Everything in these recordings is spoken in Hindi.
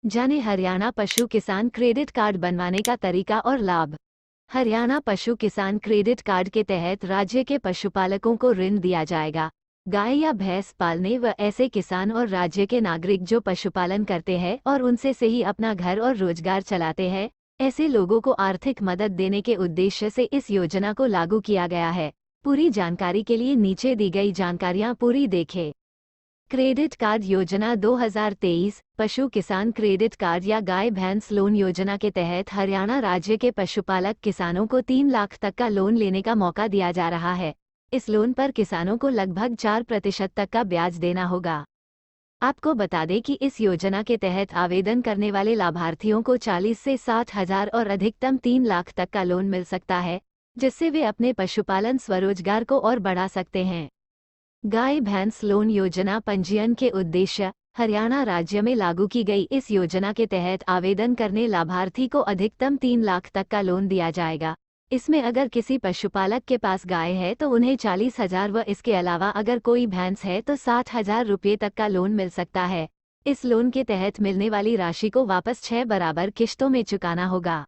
जाने हरियाणा पशु किसान क्रेडिट कार्ड बनवाने का तरीका और लाभ। हरियाणा पशु किसान क्रेडिट कार्ड के तहत राज्य के पशुपालकों को ऋण दिया जाएगा। गाय या भैंस पालने व ऐसे किसान और राज्य के नागरिक जो पशुपालन करते हैं और उनसे से ही अपना घर और रोजगार चलाते हैं, ऐसे लोगों को आर्थिक मदद देने के उद्देश्य से इस योजना को लागू किया गया है। पूरी जानकारी के लिए नीचे दी गई जानकारियां पूरी देखें। क्रेडिट कार्ड योजना 2023 पशु किसान क्रेडिट कार्ड या गाय भैंस लोन योजना के तहत हरियाणा राज्य के पशुपालक किसानों को 3 लाख तक का लोन लेने का मौका दिया जा रहा है। इस लोन पर किसानों को लगभग 4% तक का ब्याज देना होगा। आपको बता दें कि इस योजना के तहत आवेदन करने वाले लाभार्थियों को 40 से 60 हजार और अधिकतम 3 लाख तक का लोन मिल सकता है, जिससे वे अपने पशुपालन स्वरोजगार को और बढ़ा सकते हैं। गाय भैंस लोन योजना पंजीयन के उद्देश्य। हरियाणा राज्य में लागू की गई इस योजना के तहत आवेदन करने लाभार्थी को अधिकतम 3 लाख तक का लोन दिया जाएगा। इसमें अगर किसी पशुपालक के पास गाय है तो उन्हें 40 हजार व इसके अलावा अगर कोई भैंस है तो 60 हजार रुपये तक का लोन मिल सकता है। इस लोन के तहत मिलने वाली राशि को वापस 6 बराबर किश्तों में चुकाना होगा।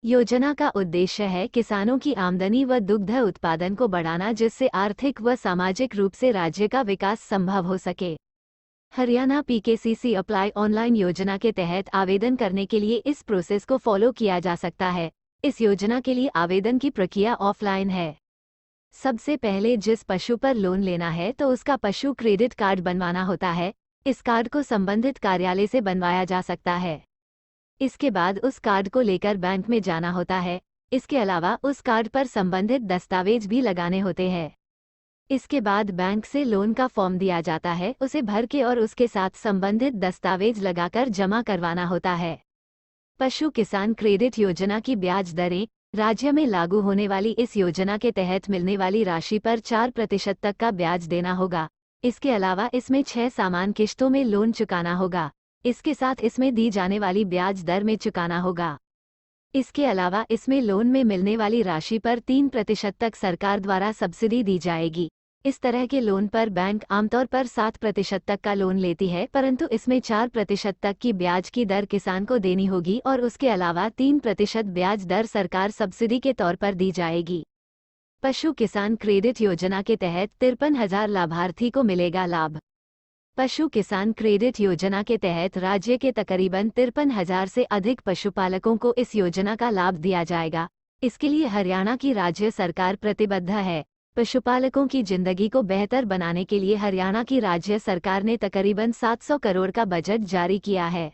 योजना का उद्देश्य है किसानों की आमदनी व दुग्ध उत्पादन को बढ़ाना, जिससे आर्थिक व सामाजिक रूप से राज्य का विकास संभव हो सके। हरियाणा पीकेसीसी अप्लाई ऑनलाइन योजना के तहत आवेदन करने के लिए इस प्रोसेस को फॉलो किया जा सकता है। इस योजना के लिए आवेदन की प्रक्रिया ऑफलाइन है। सबसे पहले जिस पशु पर लोन लेना है तो उसका पशु क्रेडिट कार्ड बनवाना होता है। इस कार्ड को संबंधित कार्यालय से बनवाया जा सकता है। इसके बाद उस कार्ड को लेकर बैंक में जाना होता है। इसके अलावा उस कार्ड पर संबंधित दस्तावेज भी लगाने होते हैं। इसके बाद बैंक से लोन का फॉर्म दिया जाता है, उसे भर के और उसके साथ संबंधित दस्तावेज लगाकर जमा करवाना होता है। पशु किसान क्रेडिट योजना की ब्याज दरें। राज्य में लागू होने वाली इस योजना के तहत मिलने वाली राशि पर 4% तक का ब्याज देना होगा। इसके अलावा इसमें 6 समान किश्तों में लोन चुकाना होगा। इसके साथ इसमें दी जाने वाली ब्याज दर में चुकाना होगा। इसके अलावा इसमें लोन में मिलने वाली राशि पर 3% तक सरकार द्वारा सब्सिडी दी जाएगी। इस तरह के लोन पर बैंक आमतौर पर 7% तक का लोन लेती है, परंतु इसमें 4% तक की ब्याज की दर किसान को देनी होगी और उसके अलावा 3% ब्याज दर सरकार सब्सिडी के तौर पर दी जाएगी। पशु किसान क्रेडिट योजना के तहत 53,000 लाभार्थी को मिलेगा लाभ। पशु किसान क्रेडिट योजना के तहत राज्य के तकरीबन 53,000 से अधिक पशुपालकों को इस योजना का लाभ दिया जाएगा। इसके लिए हरियाणा की राज्य सरकार प्रतिबद्ध है। पशुपालकों की जिंदगी को बेहतर बनाने के लिए हरियाणा की राज्य सरकार ने तकरीबन 700 करोड़ का बजट जारी किया है।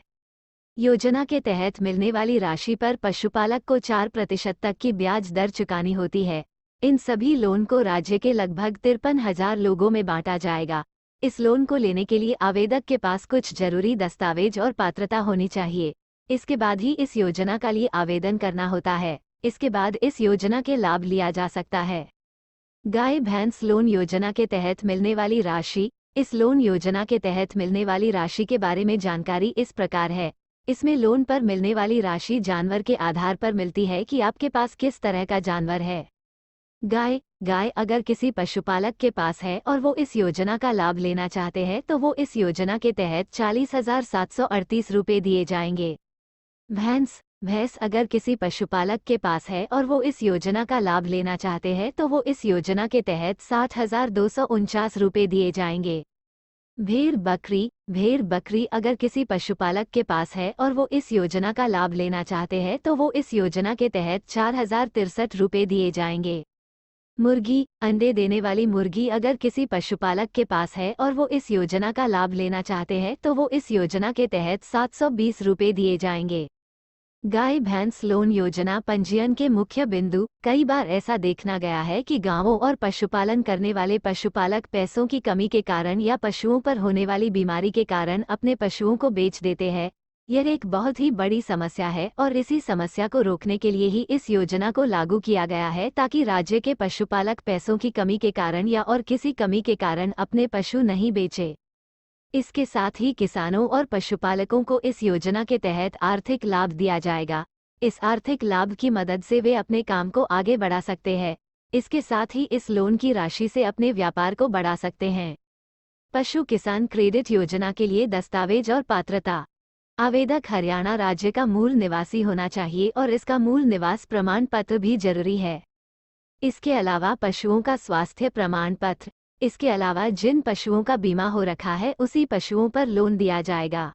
योजना के तहत मिलने वाली राशि पर पशुपालक को 4% तक की ब्याज दर चुकानी होती है। इन सभी लोन को राज्य के लगभग 53,000 लोगों में बांटा जाएगा। इस लोन को लेने के लिए आवेदक के पास कुछ जरूरी दस्तावेज और पात्रता होनी चाहिए। इसके बाद ही इस योजना का लिए आवेदन करना होता है। इसके बाद इस योजना के लाभ लिया जा सकता है। गाय भैंस लोन योजना के तहत मिलने वाली राशि। इस लोन योजना के तहत मिलने वाली राशि के बारे में जानकारी इस प्रकार है। इसमें लोन पर मिलने वाली राशि जानवर के आधार पर मिलती है कि आपके पास किस तरह का जानवर है। गाय अगर किसी पशुपालक के पास है और वो इस योजना का लाभ लेना चाहते हैं तो वो इस योजना के तहत 40,738 रुपये दिए जाएंगे। भैंस अगर किसी पशुपालक के पास है और वो इस योजना का लाभ लेना चाहते हैं तो वो इस योजना के तहत 60,249 रुपये दिए जाएंगे। भेड़ बकरी अगर किसी पशुपालक के पास है और वो इस योजना का लाभ लेना चाहते हैं तो वो इस योजना के तहत 4,063 रुपये दिए जाएंगे। मुर्गी अंडे देने वाली मुर्गी अगर किसी पशुपालक के पास है और वो इस योजना का लाभ लेना चाहते हैं तो वो इस योजना के तहत 720 रुपये दिए जाएंगे। गाय भैंस लोन योजना पंजीयन के मुख्य बिंदु। कई बार ऐसा देखना गया है कि गांवों और पशुपालन करने वाले पशुपालक पैसों की कमी के कारण या पशुओं पर होने वाली बीमारी के कारण अपने पशुओं को बेच देते हैं। यह एक बहुत ही बड़ी समस्या है और इसी समस्या को रोकने के लिए ही इस योजना को लागू किया गया है, ताकि राज्य के पशुपालक पैसों की कमी के कारण या और किसी कमी के कारण अपने पशु नहीं बेचे। इसके साथ ही किसानों और पशुपालकों को इस योजना के तहत आर्थिक लाभ दिया जाएगा। इस आर्थिक लाभ की मदद से वे अपने काम को आगे बढ़ा सकते हैं। इसके साथ ही इस लोन की राशि से अपने व्यापार को बढ़ा सकते हैं। पशु किसान क्रेडिट योजना के लिए दस्तावेज और पात्रता। आवेदक हरियाणा राज्य का मूल निवासी होना चाहिए और इसका मूल निवास प्रमाण पत्र भी जरूरी है। इसके अलावा पशुओं का स्वास्थ्य प्रमाण पत्र। इसके अलावा जिन पशुओं का बीमा हो रखा है उसी पशुओं पर लोन दिया जाएगा।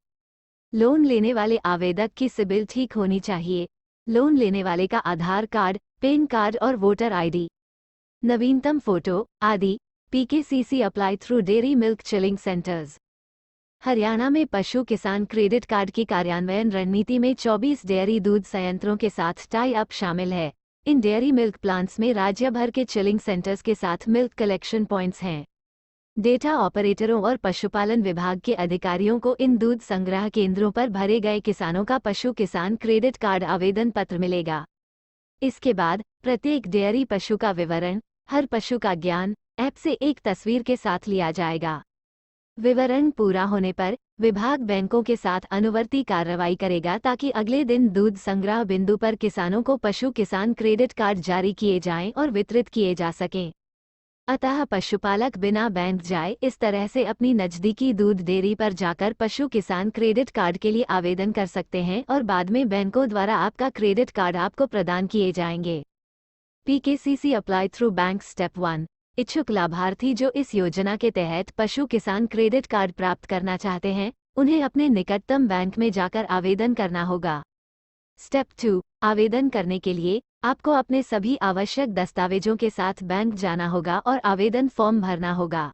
लोन लेने वाले आवेदक की सिबिल ठीक होनी चाहिए। लोन लेने वाले का आधार कार्ड, पैन कार्ड और वोटर आईडी, नवीनतम फोटो आदि। PKCC apply through dairy milk chilling centres. Haryana में पशु किसान क्रेडिट कार्ड की कार्यान्वयन रणनीति में 24 डेयरी दूध संयंत्रों के साथ टाई अप शामिल है। इन डेयरी मिल्क प्लांट्स में राज्य भर के चिलिंग सेंटर्स के साथ मिल्क कलेक्शन पॉइंट्स हैं। डेटा ऑपरेटरों और पशुपालन विभाग के अधिकारियों को इन दूध संग्रह केंद्रों पर भरे गए किसानों का पशु किसान क्रेडिट कार्ड आवेदन पत्र मिलेगा। इसके बाद प्रत्येक डेयरी पशु का विवरण, हर पशु का ज्ञान ऐप से एक तस्वीर के साथ लिया जाएगा। विवरण पूरा होने पर विभाग बैंकों के साथ अनुवर्ती कार्रवाई करेगा ताकि अगले दिन दूध संग्रह बिंदु पर किसानों को पशु किसान क्रेडिट कार्ड जारी किए जाएं और वितरित किए जा सकें। अतः पशुपालक बिना बैंक जाए इस तरह से अपनी नज़दीकी दूध डेयरी पर जाकर पशु किसान क्रेडिट कार्ड के लिए आवेदन कर सकते हैं और बाद में बैंकों द्वारा आपका क्रेडिट कार्ड आपको प्रदान किए जाएंगे। PKCC apply through bank step 1। इच्छुक लाभार्थी जो इस योजना के तहत पशु किसान क्रेडिट कार्ड प्राप्त करना चाहते हैं, उन्हें अपने निकटतम बैंक में जाकर आवेदन करना होगा। स्टेप 2। आवेदन करने के लिए आपको अपने सभी आवश्यक दस्तावेजों के साथ बैंक जाना होगा और आवेदन फॉर्म भरना होगा।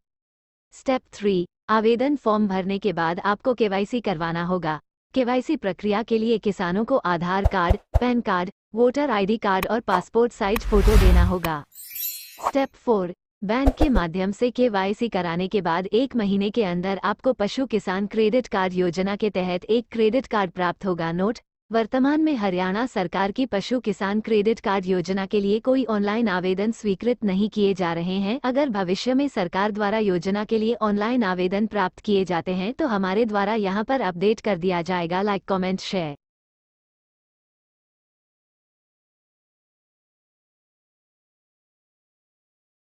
स्टेप 3। आवेदन फॉर्म भरने के बाद आपको KYC करवाना होगा। KYC प्रक्रिया के लिए किसानों को Aadhaar card, PAN card, voter ID card और पासपोर्ट साइज फोटो देना होगा। स्टेप 4। बैंक के माध्यम से KYC कराने के बाद 1 महीने के अंदर आपको पशु किसान क्रेडिट कार्ड योजना के तहत एक क्रेडिट कार्ड प्राप्त होगा। नोट: वर्तमान में हरियाणा सरकार की पशु किसान क्रेडिट कार्ड योजना के लिए कोई ऑनलाइन आवेदन स्वीकृत नहीं किए जा रहे हैं। अगर भविष्य में सरकार द्वारा योजना के लिए ऑनलाइन आवेदन प्राप्त किए जाते हैं तो हमारे द्वारा यहां पर अपडेट कर दिया जाएगा। Like, comment, share.